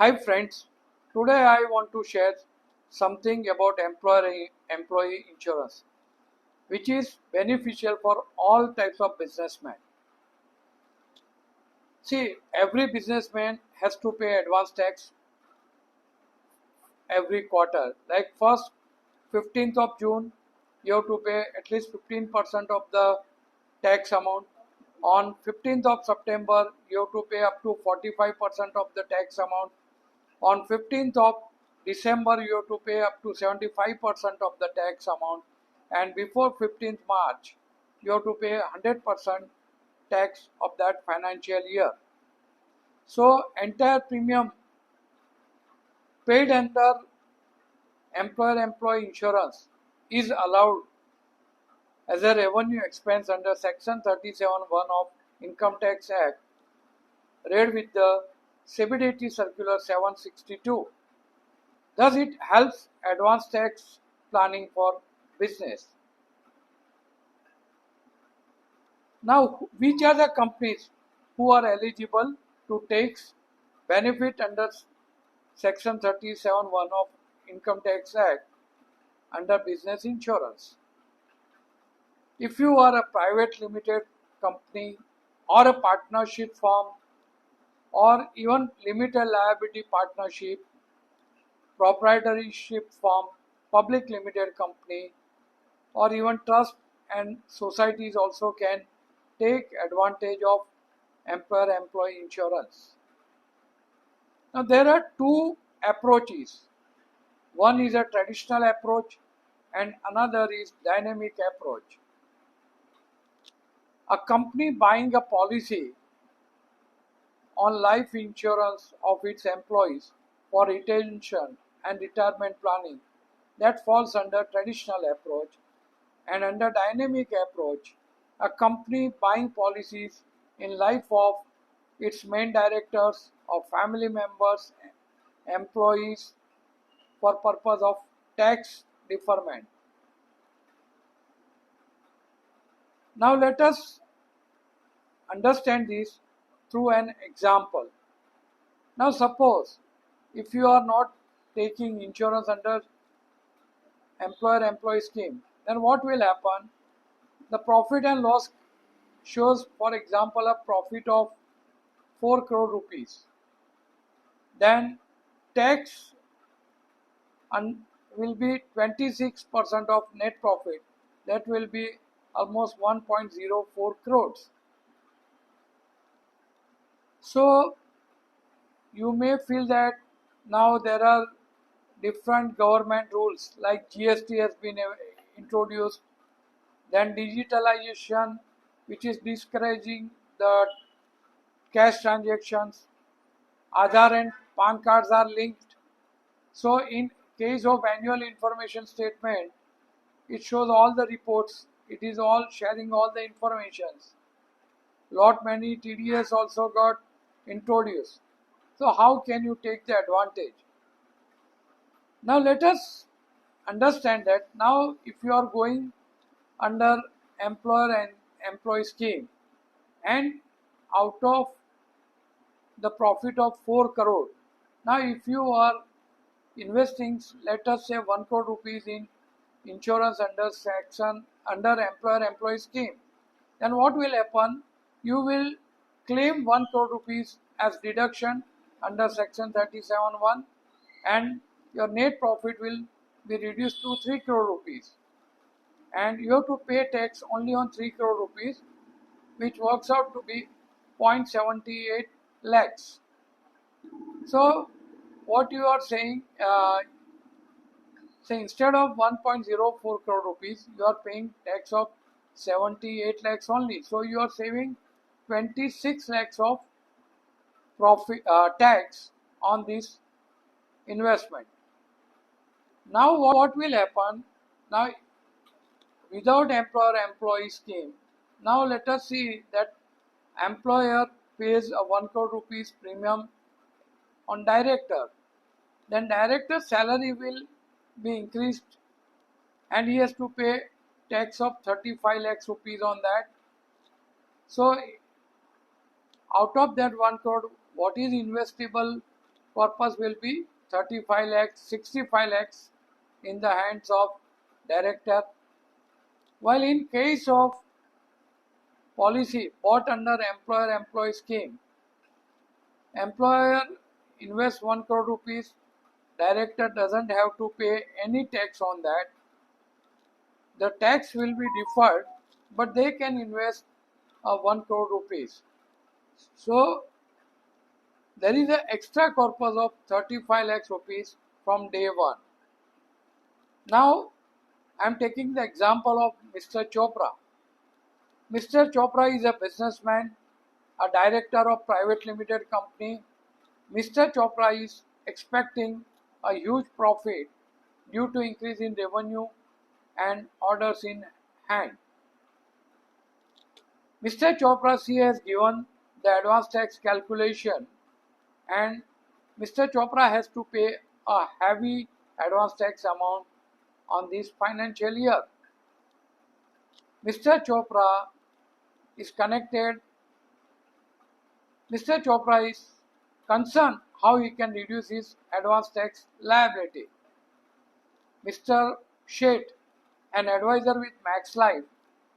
Hi friends, today I want to share something about employee insurance, which is beneficial for all types of businessmen. See, every businessman has to pay advance tax every quarter. Like first 15th of June, you have to pay at least 15% of the tax amount. On 15th of September, you have to pay up to 45% of the tax amount. On 15th of December, you have to pay up to 75% of the tax amount, and before 15th March, you have to pay 100% tax of that financial year. So, entire premium paid under employer-employee insurance is allowed as a revenue expense under Section 37(1) of Income Tax Act, read with the CBDT Circular 762. Thus, it helps advanced tax planning for business. Now, which are the companies who are eligible to take benefit under Section 37(1) of Income Tax Act under business insurance? If you are a private limited company or a partnership firm or even limited liability partnership, proprietorship firm, public limited company, or even trust and societies also can take advantage of employer-employee insurance. Now there are two approaches. One is a traditional approach and another is dynamic approach. A company buying a policy on life insurance of its employees for retention and retirement planning, that falls under traditional approach. And under dynamic approach, a company buying policies in life of its main directors or family members, employees for purpose of tax deferment. Now let us understand this through an example. Now suppose if you are not taking insurance under employer-employee scheme, then what will happen? The profit and loss shows, for example, a profit of 4 crore rupees. Then tax will be 26% of net profit. That will be almost 1.04 crores. So you may feel that now there are different government rules like GST has been introduced, then digitalization, which is discouraging the cash transactions. Aadhaar and PAN cards are linked. So in case of annual information statement, it shows all the reports. It is all sharing all the informations. Lot many TDS also got introduced. So how can you take the advantage? Now let us understand that now if you are going under employer and employee scheme and out of the profit of 4 crore, now if you are investing, let us say 1 crore rupees in insurance under employer employee scheme, then what will happen? You will claim 1 crore rupees as deduction under section 37(1) and your net profit will be reduced to 3 crore rupees, and you have to pay tax only on 3 crore rupees, which works out to be 0.78 lakhs. So what you are saying, say instead of 1.04 crore rupees, you are paying tax of 78 lakhs only. So you are saving 26 lakhs of profit tax on this investment. Now what will happen? Now without employer-employee scheme, now let us see that employer pays a 1 crore rupees premium on director. Then director's salary will be increased and he has to pay tax of 35 lakhs rupees on that. So out of that 1 crore, what is investable corpus will be 35 lakhs, 65 lakhs in the hands of director. While in case of policy bought under employer-employee scheme, employer invests 1 crore rupees, director doesn't have to pay any tax on that. The tax will be deferred, but they can invest 1 crore rupees. So there is an extra corpus of 35 lakhs rupees from day one. Now I am taking the example of Mr. Chopra. Mr. Chopra is a businessman, a director of private limited company. Mr. Chopra is expecting a huge profit due to increase in revenue and orders in hand. Mr. Chopra CA has given the advance tax calculation, and Mr. Chopra has to pay a heavy advance tax amount on this financial year. Mr. Chopra is connected. Mr. Chopra is concerned how he can reduce his advance tax liability. Mr. Sheth, an advisor with Max Life,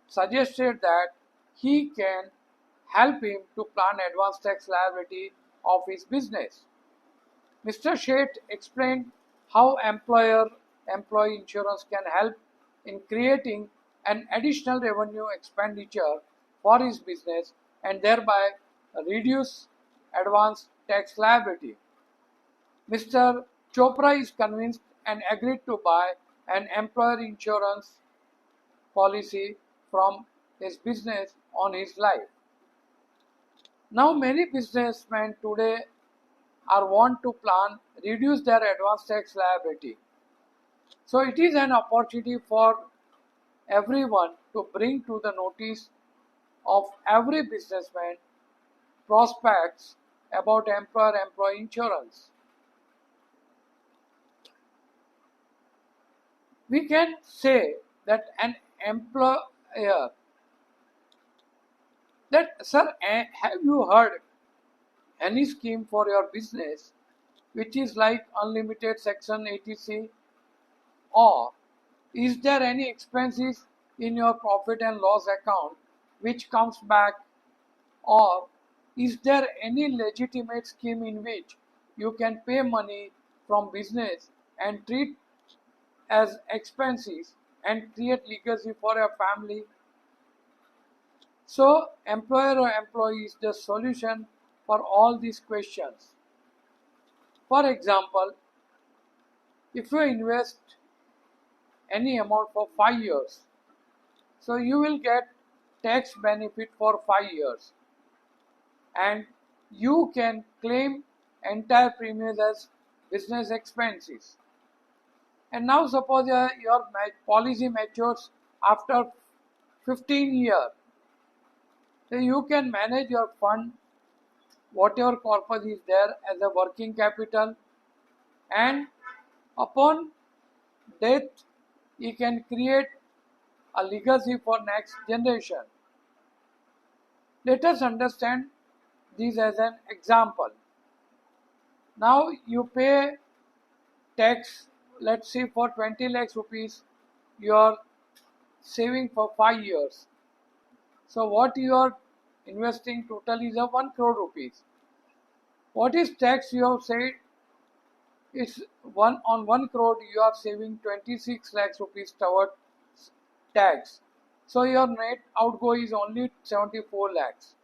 suggested that he can help him to plan advance tax liability of his business. Mr. Sheth explained how employee insurance can help in creating an additional revenue expenditure for his business and thereby reduce advance tax liability. Mr. Chopra is convinced and agreed to buy an employer insurance policy from his business on his life. Now many businessmen today are want to plan reduce their advance tax liability. So it is an opportunity for everyone to bring to the notice of every businessman prospects about employer-employee insurance. We can say that an employer that sir, have you heard any scheme for your business which is like unlimited section 80C, or is there any expenses in your profit and loss account which comes back, or is there any legitimate scheme in which you can pay money from business and treat as expenses and create legacy for your family? So employer or employee is the solution for all these questions. For example, if you invest any amount for 5 years, so you will get tax benefit for 5 years, and you can claim entire premiums as business expenses. And now suppose your policy matures after 15 years, so you can manage your fund, whatever corpus is there, as a working capital, and upon death you can create a legacy for next generation. Let us understand this as an example. Now you pay tax, let's say for 20 lakhs rupees you are saving for 5 years. So what you are investing total is a 1 crore rupees. What is tax you have said? It's on 1 crore you are saving 26 lakhs rupees toward tax. So your net outgo is only 74 lakhs.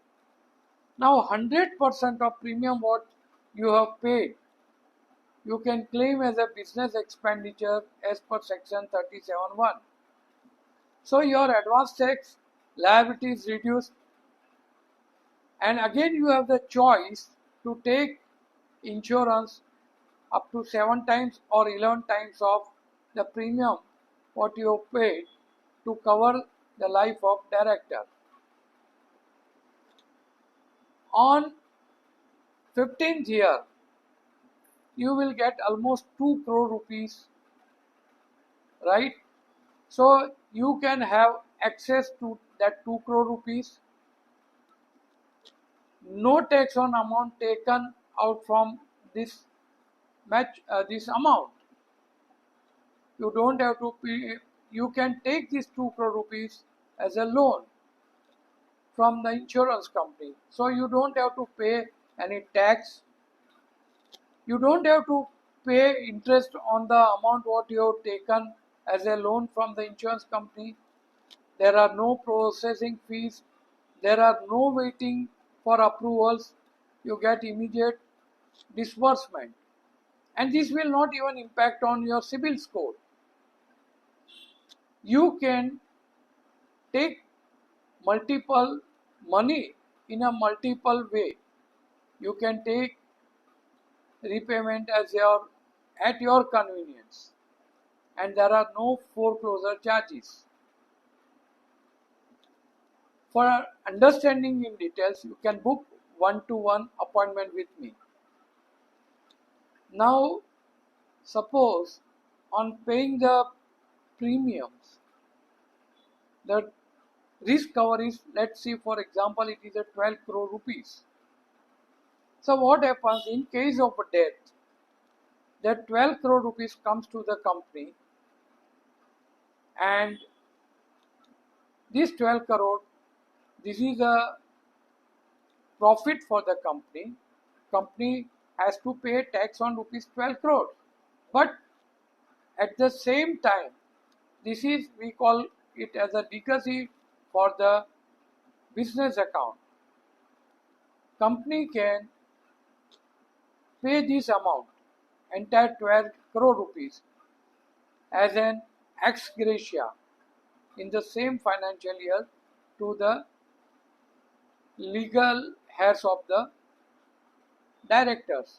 Now 100% of premium what you have paid, you can claim as a business expenditure as per section 37(1). So your advance tax liability is reduced, and again you have the choice to take insurance up to 7 times or 11 times of the premium what you have paid to cover the life of director. On 15th year, you will get almost 2 crore rupees, right? So you can have access to that 2 crore rupees. No tax on amount taken out from this match this amount. You don't have to pay. You can take these 2 crore rupees as a loan from the insurance company. So you don't have to pay any tax. You don't have to pay interest on the amount what you have taken as a loan from the insurance company. There are no processing fees. There are no waiting for approvals. You get immediate disbursement. And this will not even impact on your CIBIL score. You can take multiple money in a multiple way. You can take repayment at your convenience, and there are no foreclosure charges. For understanding in details, you can book one-to-one appointment with me. Now, suppose on paying the premiums, the risk cover is, let's say for example, it is a 12 crore rupees. So what happens in case of a death? That 12 crore rupees comes to the company, and this 12 crore, this is a profit for the company. Company has to pay tax on rupees 12 crore. But at the same time, this is, we call it as a legacy for the business account. Company can pay this amount, entire 12 crore rupees, as an ex gratia in the same financial year to the legal heirs of the directors,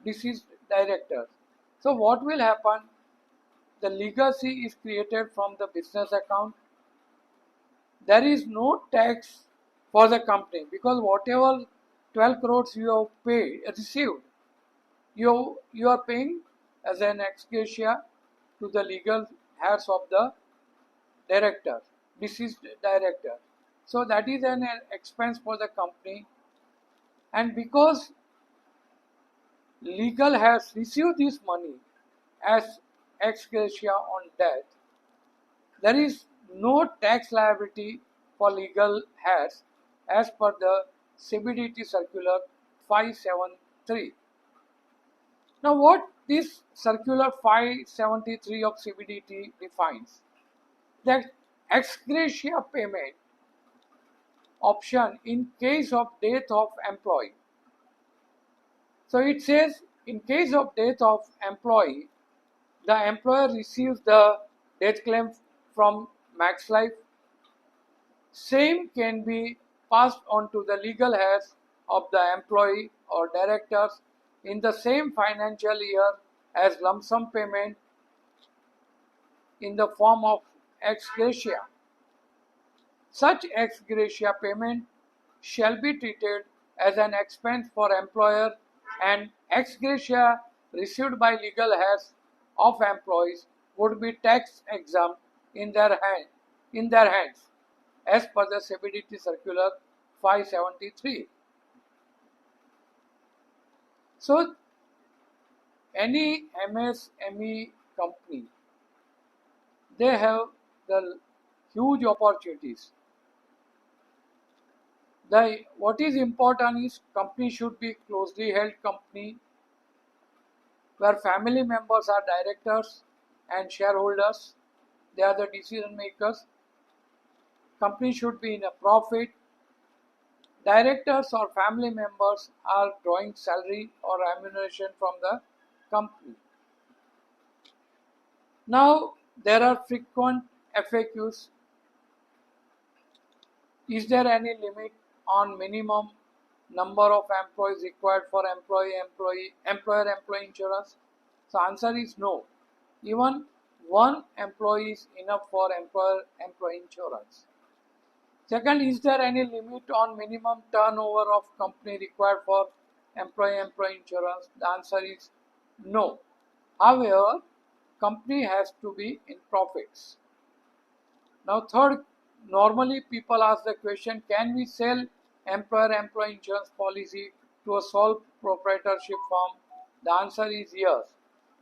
deceased directors. So what will happen? The legacy is created from the business account. There is no tax for the company because whatever 12 crores you have received, you are paying as an ex gratia to the legal heirs of the director, deceased director. So that is an expense for the company, and because legal has received this money as ex gratia on death, there is no tax liability for legal heirs as per the CBDT Circular 573. Now, what this Circular 573 of CBDT defines? That ex gratia payment option in case of death of employee. So it says in case of death of employee, the employer receives the death claim from Max Life. Same can be passed on to the legal heirs of the employee or directors in the same financial year as lump sum payment in the form of ex gratia. Such ex gratia payment shall be treated as an expense for employer, and ex gratia received by legal heirs of employees would be tax exempt in their hands as per the CBDT Circular 573. So any MSME company, they have the huge opportunities. What is important is company should be closely held company where family members are directors and shareholders. They are the decision makers. Company should be in a profit. Directors or family members are drawing salary or remuneration from the company. Now there are frequent FAQs. Is there any limit on minimum number of employees required for employer-employee insurance? So answer is no. Even one employee is enough for employer-employee insurance. Second, is there any limit on minimum turnover of company required for employee-employee insurance? The answer is no. However, company has to be in profits. Now third, normally people ask the question, can we sell employer-employee insurance policy to a sole proprietorship firm? The answer is yes.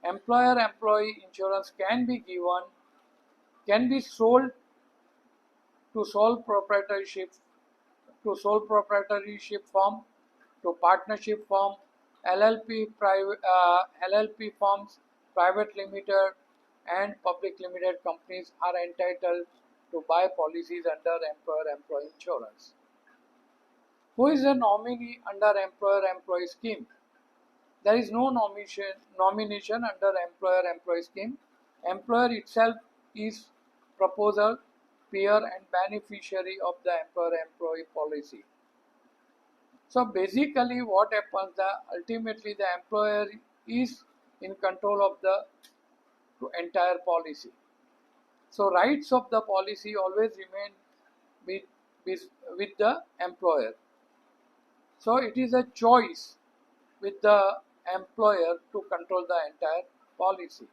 Employer-employee insurance can be sold to sole proprietorship firm, to partnership firm, LLP firms, private limited and public limited companies are entitled to buy policies under employer-employee insurance. Who is a nominee under employer-employee scheme? There is no nomination under employer-employee scheme. Employer itself is proposer, peer and beneficiary of the employer-employee policy. So basically what happens, ultimately the employer is in control of the entire policy. So rights of the policy always remain with, with the employer. So it is a choice with the employer to control the entire policy.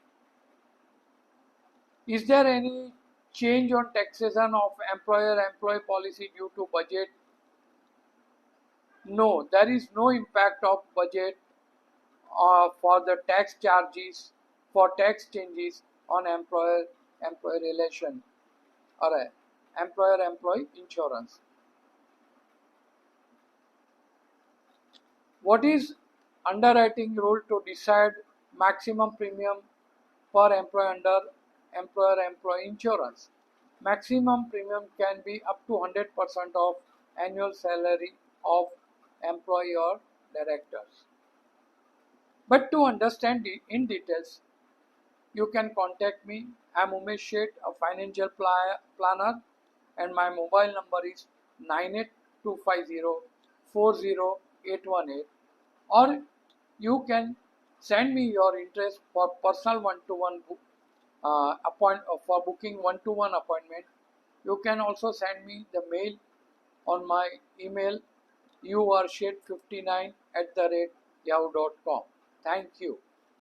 Is there any change on taxation of employer-employee policy due to budget? No, there is no impact of budget for the tax charges, for tax changes on employer-employee relation or employer-employee insurance. What is underwriting rule to decide maximum premium per employee under employer-employee insurance? Maximum premium can be up to 100% of annual salary of employee or directors. But to understand it in details, you can contact me. I am Umesh Sheth, a financial planner, and my mobile number is 98250 or you can send me your interest for personal one-to-one for booking one-to-one appointment. You can also send me the mail on my email ursheth59@yahoo.com. Thank you.